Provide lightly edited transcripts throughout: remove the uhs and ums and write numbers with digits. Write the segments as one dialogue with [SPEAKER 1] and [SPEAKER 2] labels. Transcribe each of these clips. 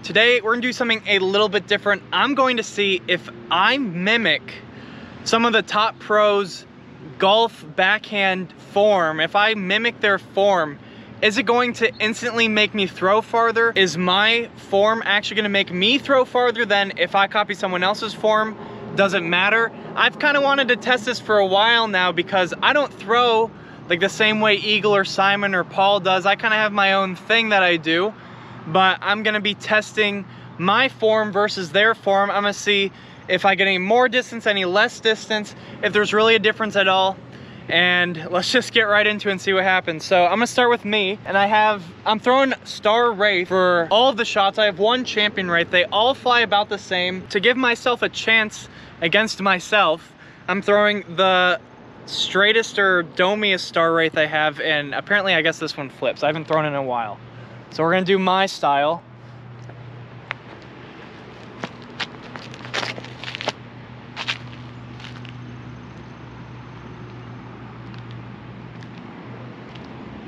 [SPEAKER 1] Today we're gonna do something a little bit different. I'm going to see if I mimic some of the top pros' golf backhand form. If I mimic their form, is it going to instantly make me throw farther? Is my form actually gonna make me throw farther than if I copy someone else's form? Doesn't matter. I've kind of wanted to test this for a while now because I don't throw like the same way Eagle or Simon or Paul does. I kind of have my own thing that I do. But I'm gonna be testing my form versus their form. I'm gonna see if I get any more distance, any less distance, if there's really a difference at all. And let's just get right into it and see what happens. So I'm gonna start with me, and I'm throwing Star Wraith for all of the shots. I have one Champion Wraith. They all fly about the same. To give myself a chance against myself, I'm throwing the straightest or domiest Star Wraith I have, and apparently I guess this one flips. I haven't thrown it in a while. So we're gonna do my style.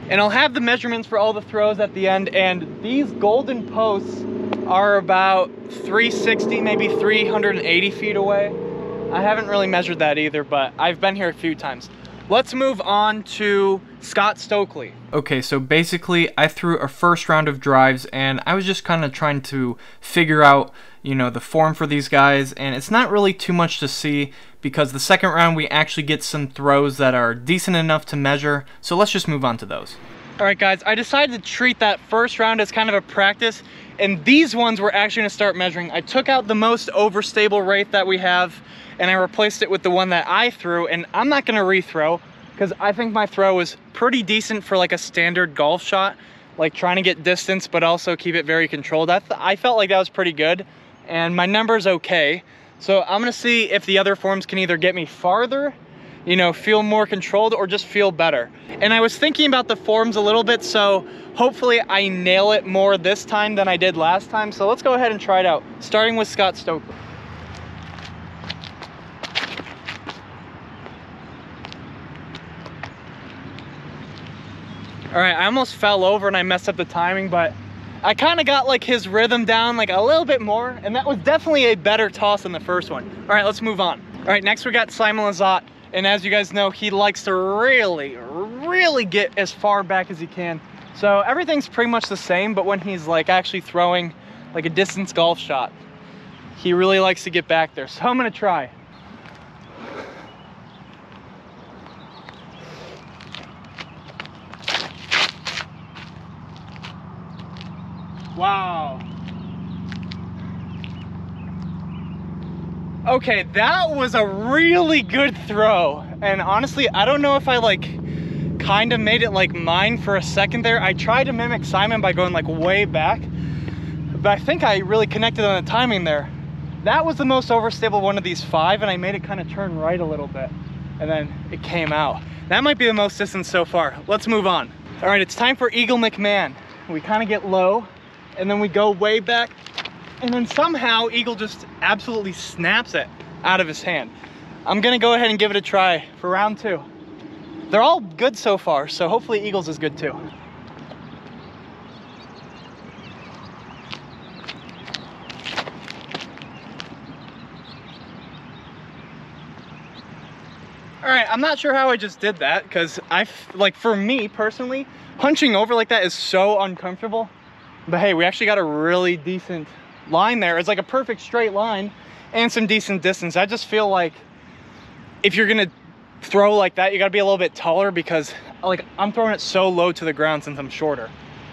[SPEAKER 1] And I'll have the measurements for all the throws at the end, and these golden posts are about 360, maybe 380 feet away. I haven't really measured that either, but I've been here a few times. Let's move on to Scott Stokely. Okay, so basically I threw a first round of drives and I was just kind of trying to figure out, you know, the form for these guys, and it's not really too much to see because the second round we actually get some throws that are decent enough to measure, so let's just move on to those. Alright guys, I decided to treat that first round as kind of a practice, and these ones we're actually going to start measuring. I took out the most overstable Wraith that we have and I replaced it with the one that I threw, and I'm not going to rethrow because I think my throw was pretty decent for like a standard golf shot, like trying to get distance but also keep it very controlled. I felt like that was pretty good, and my number's okay. So I'm gonna see if the other forms can either get me farther, you know, feel more controlled, or just feel better. And I was thinking about the forms a little bit, so hopefully I nail it more this time than I did last time. So let's go ahead and try it out, starting with Scott Stokely. All right, I almost fell over and I messed up the timing, but I kind of got like his rhythm down like a little bit more, and that was definitely a better toss than the first one. All right, let's move on. All right, next we got Simon Lizotte, and as you guys know, he likes to really get as far back as he can. So everything's pretty much the same, but when he's like actually throwing like a distance golf shot, he really likes to get back there. So I'm gonna try. Wow. Okay, that was a really good throw. And honestly, I don't know if I like kind of made it like mine for a second there. I tried to mimic Simon by going like way back, but I think I really connected on the timing there. That was the most overstable one of these five, and I made it kind of turn right a little bit, and then it came out. That might be the most distance so far. Let's move on. All right, it's time for Eagle McMahon. We kind of get low, and then we go way back, and then somehow Eagle just absolutely snaps it out of his hand. I'm gonna go ahead and give it a try for round two. They're all good so far, so hopefully Eagle's is good too. All right, I'm not sure how I just did that, because like for me personally, hunching over like that is so uncomfortable. But hey, we actually got a really decent line there. It's like a perfect straight line and some decent distance. I just feel like if you're gonna throw like that, you gotta be a little bit taller, because like I'm throwing it so low to the ground since I'm shorter.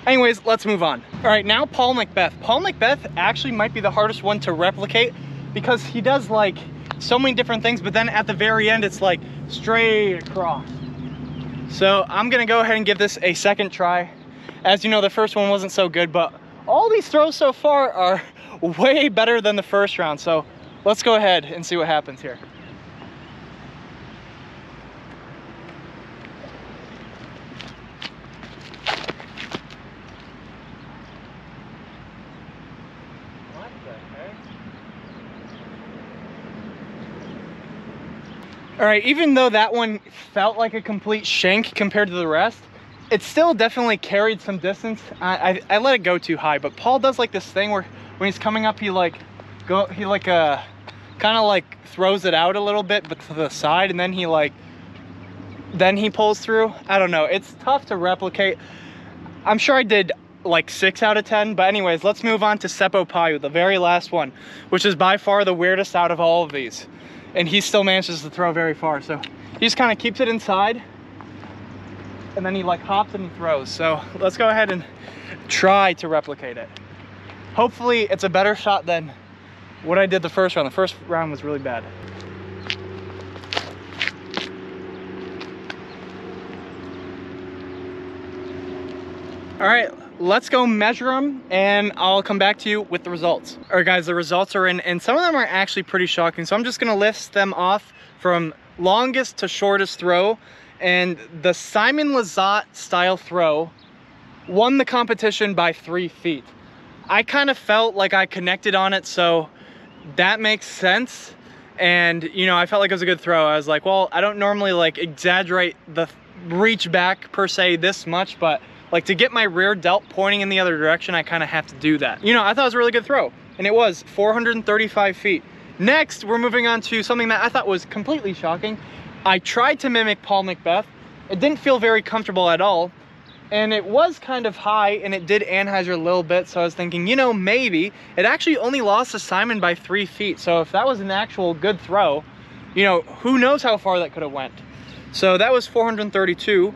[SPEAKER 1] Anyways, let's move on. All right, now Paul McBeth. Paul McBeth actually might be the hardest one to replicate because he does like so many different things, but then at the very end, it's like straight across. So I'm gonna go ahead and give this a second try. As you know, the first one wasn't so good, but all these throws so far are way better than the first round. So let's go ahead and see what happens here. What the heck? All right, even though that one felt like a complete shank compared to the rest, it still definitely carried some distance. I let it go too high, but Paul does like this thing where when he's coming up, he kind of like throws it out a little bit, but to the side, and then he pulls through. I don't know, it's tough to replicate. I'm sure I did like 6 out of 10, but anyways, let's move on to Seppo Payu, the very last one, which is by far the weirdest out of all of these, and he still manages to throw very far. So he just kind of keeps it inside, and then he like hops and he throws. So let's go ahead and try to replicate it. Hopefully it's a better shot than what I did the first round. The first round was really bad. All right, let's go measure them and I'll come back to you with the results. All right guys, the results are in, and some of them are actually pretty shocking. So I'm just gonna list them off from longest to shortest throw. And the Simon Lizotte style throw won the competition by 3 feet. I kind of felt like I connected on it, so that makes sense. And you know, I felt like it was a good throw. I was like, well, I don't normally like exaggerate the reach back per se this much, but like to get my rear delt pointing in the other direction, I kind of have to do that. You know, I thought it was a really good throw, and it was 435 feet. Next, we're moving on to something that I thought was completely shocking. I tried to mimic Paul McBeth. It didn't feel very comfortable at all, and it was kind of high, and it did Anheuser a little bit, so I was thinking, you know, maybe. It actually only lost to Simon by 3 feet, so if that was an actual good throw, you know, who knows how far that could have went. So that was 432.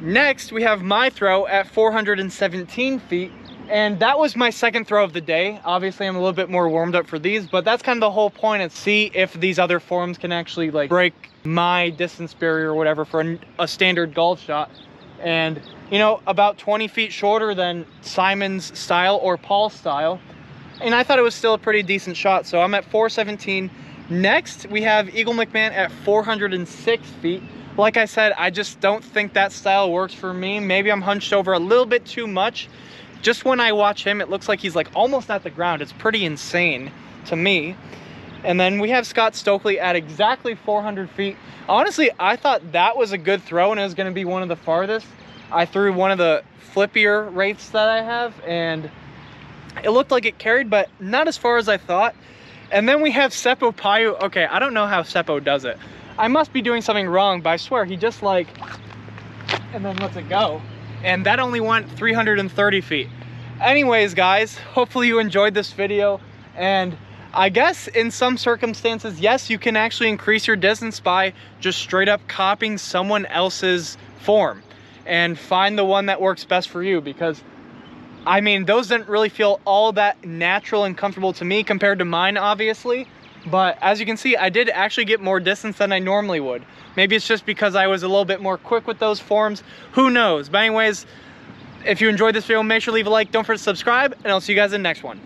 [SPEAKER 1] Next, we have my throw at 417 feet, and that was my second throw of the day. Obviously, I'm a little bit more warmed up for these, but that's kind of the whole point, is see if these other forms can actually like break my distance barrier or whatever for a standard golf shot. And you know, about 20 feet shorter than Simon's style or Paul's style, and I thought it was still a pretty decent shot. So I'm at 417. Next, we have Eagle McMahon at 406 feet. Like I said, I just don't think that style works for me. Maybe I'm hunched over a little bit too much. Just when I watch him, it looks like he's like almost at the ground. It's pretty insane to me. And then we have Scott Stokely at exactly 400 feet. Honestly, I thought that was a good throw, and it was going to be one of the farthest. I threw one of the flippier rates that I have, and it looked like it carried, but not as far as I thought. And then we have Seppo Payu. Okay, I don't know how Seppo does it. I must be doing something wrong, but I swear he just like, and then lets it go. And that only went 330 feet. Anyways, guys, hopefully you enjoyed this video. And I guess in some circumstances, yes, you can actually increase your distance by just straight up copying someone else's form and find the one that works best for you. Because I mean, those didn't really feel all that natural and comfortable to me compared to mine, obviously. But as you can see, I did actually get more distance than I normally would. Maybe it's just because I was a little bit more quick with those forms. Who knows? But anyways, if you enjoyed this video, make sure to leave a like. Don't forget to subscribe, and I'll see you guys in the next one.